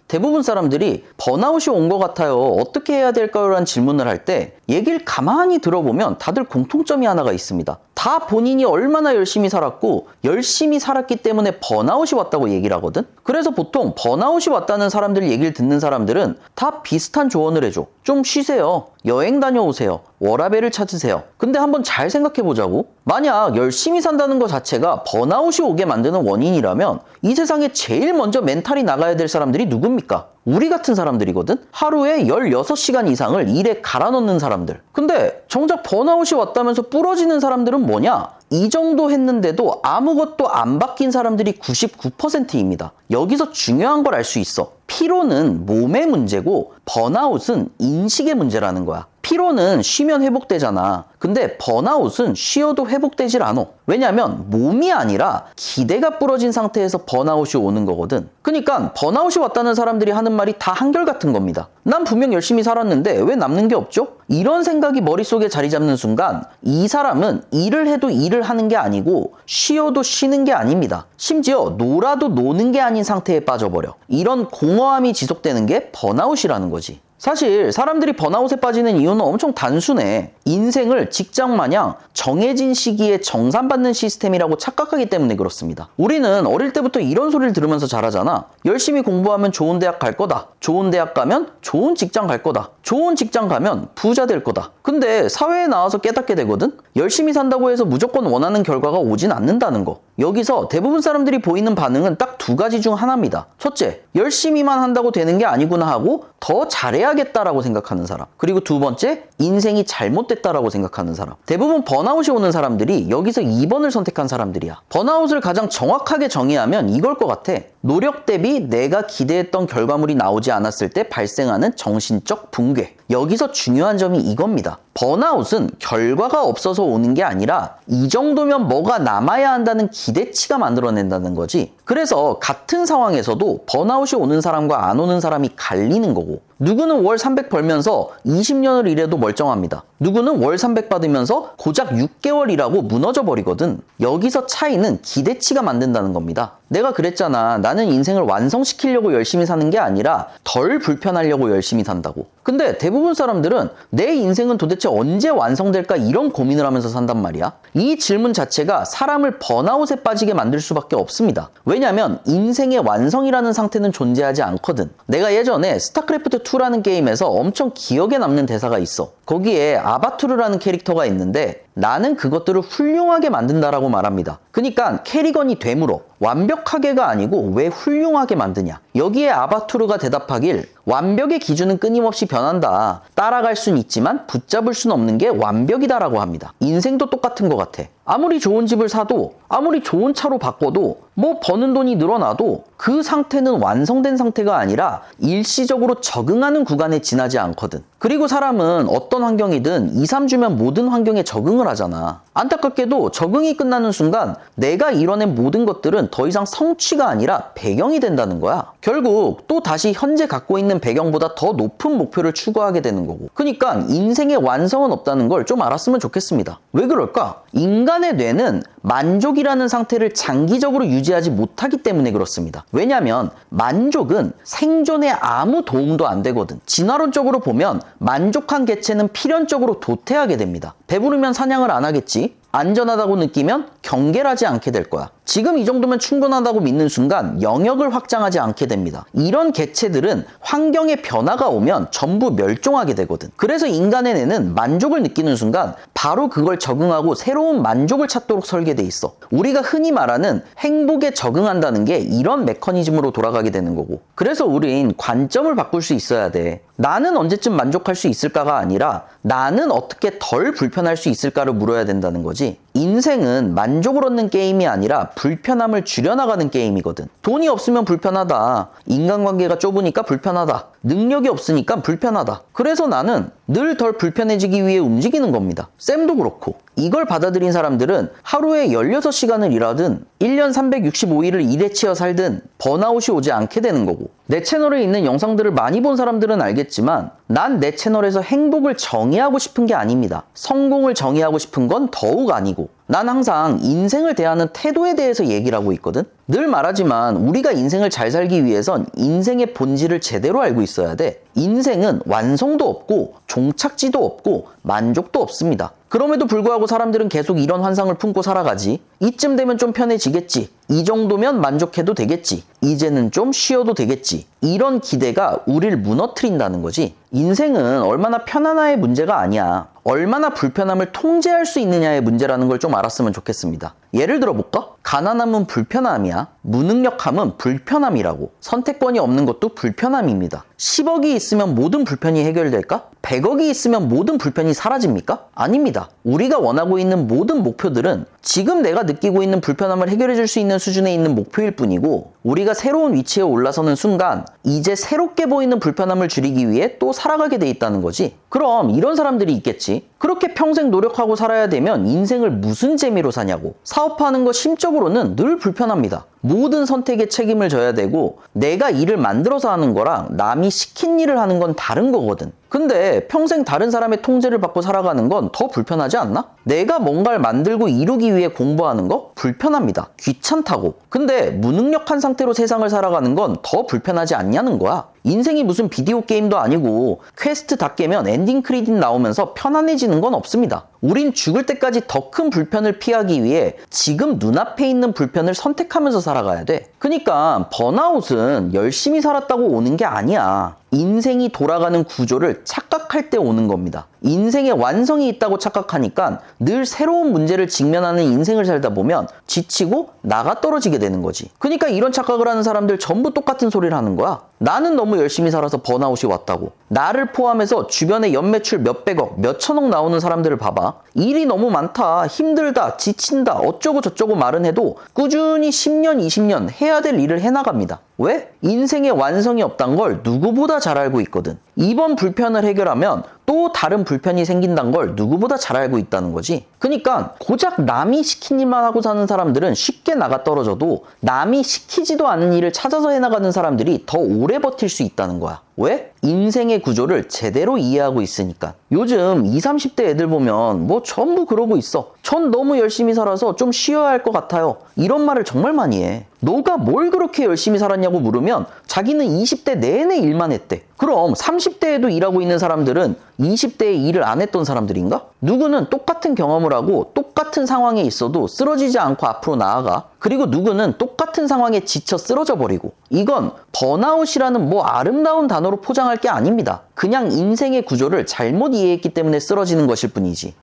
대부분 사람들이 번아웃이 온 것 같아요. 어떻게 해야 될까요? 라는 질문을 할 때 얘기를 가만히 들어보면 다들 공통점이 하나가 있습니다. 다 본인이 얼마나 열심히 살았고 열심히 살았기 때문에 번아웃이 왔다고 얘기를 하거든. 그래서 보통 번아웃이 왔다는 사람들 얘기를 듣는 사람들은 다 비슷한 조언을 해줘. 좀 쉬세요. 여행 다녀오세요. 워라밸을 찾으세요. 근데 한번 잘 생각해 보자고. 만약 열심히 산다는 것 자체가 번아웃이 오게 만드는 원인이라면 이 세상에 제일 먼저 멘탈이 나가야 될 사람들이 누굽니까? 우리 같은 사람들이거든? 하루에 16시간 이상을 일에 갈아 넣는 사람들. 근데 정작 번아웃이 왔다면서 부러지는 사람들은 뭐냐? 이 정도 했는데도 아무것도 안 바뀐 사람들이 99%입니다. 여기서 중요한 걸 알 수 있어. 피로는 몸의 문제고 번아웃은 인식의 문제라는 거야. 피로는 쉬면 회복되잖아. 근데 번아웃은 쉬어도 회복되질 않아. 왜냐면 몸이 아니라 기대가 부러진 상태에서 번아웃이 오는 거거든. 그러니까 번아웃이 왔다는 사람들이 하는 말이 다 한결같은 겁니다. 난 분명 열심히 살았는데 왜 남는 게 없죠? 이런 생각이 머릿속에 자리 잡는 순간 이 사람은 일을 해도 일을 하는 게 아니고 쉬어도 쉬는 게 아닙니다. 심지어 놀아도 노는 게 아닌 상태에 빠져버려. 이런 공허함이 지속되는 게 번아웃이라는 거지. 사실 사람들이 번아웃에 빠지는 이유는 엄청 단순해. 인생을 직장 마냥 정해진 시기에 정산받는 시스템이라고 착각하기 때문에 그렇습니다. 우리는 어릴 때부터 이런 소리를 들으면서 자라잖아. 열심히 공부하면 좋은 대학 갈 거다. 좋은 대학 가면 좋은 직장 갈 거다. 좋은 직장 가면 부자 될 거다. 근데 사회에 나와서 깨닫게 되거든? 열심히 산다고 해서 무조건 원하는 결과가 오진 않는다는 거. 여기서 대부분 사람들이 보이는 반응은 딱 두 가지 중 하나입니다. 첫째, 열심히만 한다고 되는 게 아니구나 하고 더 잘해야겠다라고 생각하는 사람. 그리고 두 번째, 인생이 잘못됐다라고 생각하는 사람. 대부분 번아웃이 오는 사람들이 여기서 2번을 선택한 사람들이야. 번아웃을 가장 정확하게 정의하면 이걸 것 같아. 노력 대비 내가 기대했던 결과물이 나오지 않았을 때 발생하는 정신적 붕괴. 여기서 중요한 점이 이겁니다. 번아웃은 결과가 없어서 오는 게 아니라 이 정도면 뭐가 남아야 한다는 기대치가 만들어낸다는 거지. 그래서 같은 상황에서도 번아웃이 오는 사람과 안 오는 사람이 갈리는 거고, 누구는 월 300 벌면서 20년을 일해도 멀쩡합니다. 누구는 월 300 받으면서 고작 6개월 일하고 무너져 버리거든. 여기서 차이는 기대치가 만든다는 겁니다. 내가 그랬잖아. 나는 인생을 완성시키려고 열심히 사는 게 아니라 덜 불편하려고 열심히 산다고. 근데 대부분 사람들은 내 인생은 도대체 언제 완성될까 이런 고민을 하면서 산단 말이야. 이 질문 자체가 사람을 번아웃에 빠지게 만들 수밖에 없습니다. 왜냐면 인생의 완성이라는 상태는 존재하지 않거든. 내가 예전에 스타크래프트2라는 게임에서 엄청 기억에 남는 대사가 있어. 거기에 아바투르라는 캐릭터가 있는데 나는 그것들을 훌륭하게 만든다라고 말합니다. 그러니까 캐리건이 되물어. 완벽하게가 아니고 왜 훌륭하게 만드냐. 여기에 아바투르가 대답하길 완벽의 기준은 끊임없이 변한다. 따라갈 순 있지만 붙잡을 순 없는 게 완벽이다라고 합니다. 인생도 똑같은 것 같아. 아무리 좋은 집을 사도 아무리 좋은 차로 바꿔도 뭐 버는 돈이 늘어나도 그 상태는 완성된 상태가 아니라 일시적으로 적응하는 구간에 지나지 않거든. 그리고 사람은 어떤 환경이든 2, 3주면 모든 환경에 적응을 하잖아. 안타깝게도 적응이 끝나는 순간 내가 이뤄낸 모든 것들은 더 이상 성취가 아니라 배경이 된다는 거야. 결국 또 다시 현재 갖고 있는 배경보다 더 높은 목표를 추구하게 되는 거고. 그러니까 인생의 완성은 없다는 걸 좀 알았으면 좋겠습니다. 왜 그럴까? 인간의 뇌는 만족이라는 상태를 장기적으로 유지하지 못하기 때문에 그렇습니다. 왜냐하면 만족은 생존에 아무 도움도 안 되거든. 진화론적으로 보면 만족한 개체는 필연적으로 도태하게 됩니다. 배부르면 사냥을 안 하겠지. 안전하다고 느끼면 경계를 하지 않게 될 거야. 지금 이 정도면 충분하다고 믿는 순간 영역을 확장하지 않게 됩니다. 이런 개체들은 환경의 변화가 오면 전부 멸종하게 되거든. 그래서 인간의 뇌는 만족을 느끼는 순간 바로 그걸 적응하고 새로운 만족을 찾도록 설계돼 있어. 우리가 흔히 말하는 행복에 적응한다는 게 이런 메커니즘으로 돌아가게 되는 거고. 그래서 우린 관점을 바꿀 수 있어야 돼. 나는 언제쯤 만족할 수 있을까가 아니라 나는 어떻게 덜 불편할 수 있을까를 물어야 된다는 거지. 인생은 만족을 얻는 게임이 아니라 불편함을 줄여나가는 게임이거든. 돈이 없으면 불편하다. 인간관계가 좁으니까 불편하다. 능력이 없으니까 불편하다. 그래서 나는 늘 덜 불편해지기 위해 움직이는 겁니다. 쌤도 그렇고. 이걸 받아들인 사람들은 하루에 16시간을 일하든 1년 365일을 일에 치여 살든 번아웃이 오지 않게 되는 거고. 내 채널에 있는 영상들을 많이 본 사람들은 알겠지만 난 내 채널에서 행복을 정의하고 싶은 게 아닙니다. 성공을 정의하고 싶은 건 더욱 아니고 난 항상 인생을 대하는 태도에 대해서 얘기를 하고 있거든. 늘 말하지만 우리가 인생을 잘 살기 위해선 인생의 본질을 제대로 알고 있어야 돼. 인생은 완성도 없고 종착지도 없고 만족도 없습니다. 그럼에도 불구하고 사람들은 계속 이런 환상을 품고 살아가지. 이쯤 되면 좀 편해지겠지. 이 정도면 만족해도 되겠지. 이제는 좀 쉬어도 되겠지. 이런 기대가 우릴 무너뜨린다는 거지. 인생은 얼마나 편안함의 문제가 아니야. 얼마나 불편함을 통제할 수 있느냐의 문제라는 걸 좀 알았으면 좋겠습니다. 예를 들어볼까? 가난함은 불편함이야. 무능력함은 불편함이라고. 선택권이 없는 것도 불편함입니다. 10억이 있으면 모든 불편이 해결될까? 100억이 있으면 모든 불편이 사라집니까? 아닙니다. 우리가 원하고 있는 모든 목표들은 지금 내가 느끼고 있는 불편함을 해결해 줄 수 있는 수준에 있는 목표일 뿐이고, 우리가 새로운 위치에 올라서는 순간 이제 새롭게 보이는 불편함을 줄이기 위해 또 살아가게 돼 있다는 거지. 그럼 이런 사람들이 있겠지. 그렇게 평생 노력하고 살아야 되면 인생을 무슨 재미로 사냐고. 사업하는 거 심적으로는 늘 불편합니다. 모든 선택에 책임을 져야 되고, 내가 일을 만들어서 하는 거랑 남이 시킨 일을 하는 건 다른 거거든. 근데 평생 다른 사람의 통제를 받고 살아가는 건 더 불편하지 않나? 내가 뭔가를 만들고 이루기 위해 공부하는 거 불편합니다. 귀찮다고. 근데 무능력한 상태로 세상을 살아가는 건 더 불편하지 않냐는 거야. 인생이 무슨 비디오 게임도 아니고 퀘스트 다 깨면 엔딩 크레딧 나오면서 편안해지는 건 없습니다. 우린 죽을 때까지 더 큰 불편을 피하기 위해 지금 눈앞에 있는 불편을 선택하면서 살아가야 돼. 그러니까 번아웃은 열심히 살았다고 오는 게 아니야. 인생이 돌아가는 구조를 착각할 때 오는 겁니다. 인생에 완성이 있다고 착각하니까 늘 새로운 문제를 직면하는 인생을 살다 보면 지치고 나가 떨어지게 되는 거지. 그러니까 이런 착각을 하는 사람들 전부 똑같은 소리를 하는 거야. 나는 너무 열심히 살아서 번아웃이 왔다고. 나를 포함해서 주변에 연매출 몇백억, 몇천억 나오는 사람들을 봐봐. 일이 너무 많다, 힘들다, 지친다, 어쩌고 저쩌고 말은 해도 꾸준히 10년, 20년 해야 될 일을 해나갑니다. 왜? 인생에 완성이 없단 걸 누구보다 잘 알고 있거든. 이번 불편을 해결하면 또 다른 불편이 생긴다는 걸 누구보다 잘 알고 있다는 거지. 그러니까 고작 남이 시킨 일만 하고 사는 사람들은 쉽게 나가 떨어져도 남이 시키지도 않은 일을 찾아서 해나가는 사람들이 더 오래 버틸 수 있다는 거야. 왜? 인생의 구조를 제대로 이해하고 있으니까. 요즘 20, 30대 애들 보면 뭐 전부 그러고 있어. 전 너무 열심히 살아서 좀 쉬어야 할 것 같아요. 이런 말을 정말 많이 해. 너가 뭘 그렇게 열심히 살았냐고 물으면 자기는 20대 내내 일만 했대. 그럼 30대에도 일하고 있는 사람들은 20대에 일을 안 했던 사람들인가? 누구는 똑같은 경험을 하고 똑같은 상황에 있어도 쓰러지지 않고 앞으로 나아가. 그리고 누구는 똑같은 상황에 지쳐 쓰러져 버리고. 이건 번아웃이라는 뭐 아름다운 단어로 포장할 게 아닙니다. 그냥 인생의 구조를 잘못 이해했기 때문에 쓰러지는 것일 뿐이지.